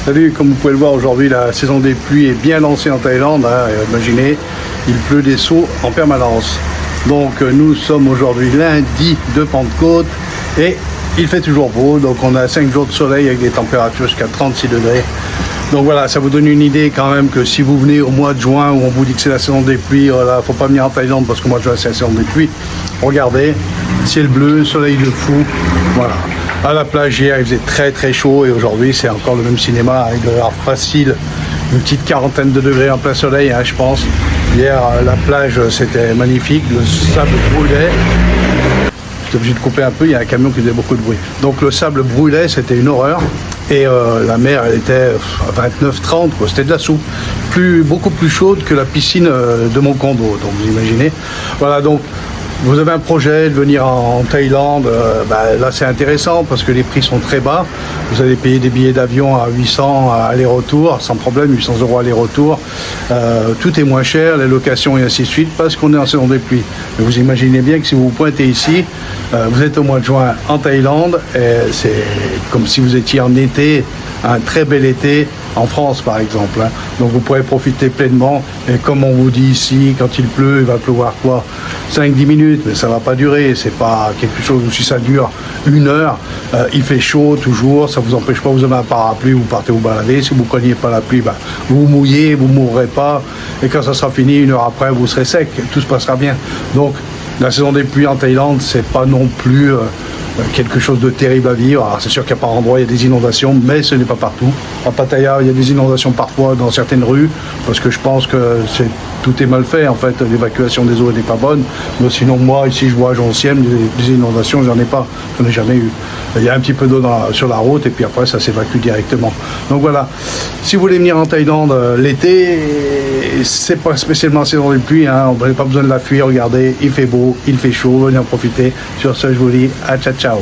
Salut, comme vous pouvez le voir aujourd'hui, la saison des pluies est bien lancée en Thaïlande. Hein, imaginez, il pleut des seaux en permanence. Donc nous sommes aujourd'hui lundi de Pentecôte et il fait toujours beau. Donc on a 5 jours de soleil avec des températures jusqu'à 36 degrés. Donc voilà, ça vous donne une idée quand même que si vous venez au mois de juin où on vous dit que c'est la saison des pluies, voilà, faut pas venir en Thaïlande parce que mois de juin c'est la saison des pluies. Regardez, ciel bleu, soleil de fou, voilà. À la plage hier il faisait très chaud et aujourd'hui c'est encore le même cinéma avec de l'air facile, une petite quarantaine de degrés en plein soleil, hein, je pense. Hier la plage c'était magnifique, le sable brûlait. J'étais obligé de couper un peu, il y a un camion qui faisait beaucoup de bruit. Donc le sable brûlait, c'était une horreur. Et la mer elle était à 29-30, c'était de la soupe, beaucoup plus chaude que la piscine de mon condo, donc vous imaginez. Voilà, donc vous avez un projet de venir en Thaïlande, là c'est intéressant parce que les prix sont très bas. Vous allez payer des billets d'avion à 800 aller-retour, sans problème, 800 € aller-retour. Tout est moins cher, les locations et ainsi de suite, parce qu'on est en saison des pluies. Mais vous imaginez bien que si vous vous pointez ici, vous êtes au mois de juin en Thaïlande, et c'est comme si vous étiez en été, un très bel été en France par exemple. Hein. Donc vous pourrez profiter pleinement. Et comme on vous dit ici, quand il pleut, il va pleuvoir quoi 5-10 minutes, mais ça va pas durer. C'est pas quelque chose où si ça dure 1 heure, il fait chaud toujours, ça vous empêche pas, vous avez un parapluie, vous partez vous balader. Si vous ne cognez pas la pluie, vous vous mouillez, vous mourrez pas. Et quand ça sera fini, 1 heure après, vous serez sec, tout se passera bien. Donc la saison des pluies en Thaïlande, c'est pas non plus quelque chose de terrible à vivre. Alors c'est sûr qu'il y a par endroits, il y a des inondations, mais ce n'est pas partout. À Pattaya, il y a des inondations parfois dans certaines rues, parce que je pense que tout est mal fait, en fait, l'évacuation des eaux n'est pas bonne. Mais sinon, moi, ici, je vois à Joncième, des inondations, j'en ai pas, j'en ai jamais eu. Il y a un petit peu d'eau sur la route, et puis après, ça s'évacue directement. Donc voilà, si vous voulez venir en Thaïlande l'été, c'est pas spécialement saison des pluies, hein, on n'a pas besoin de la fuir, regardez, il fait beau, il fait chaud, venez en profiter. Sur ce, je vous dis à ciao.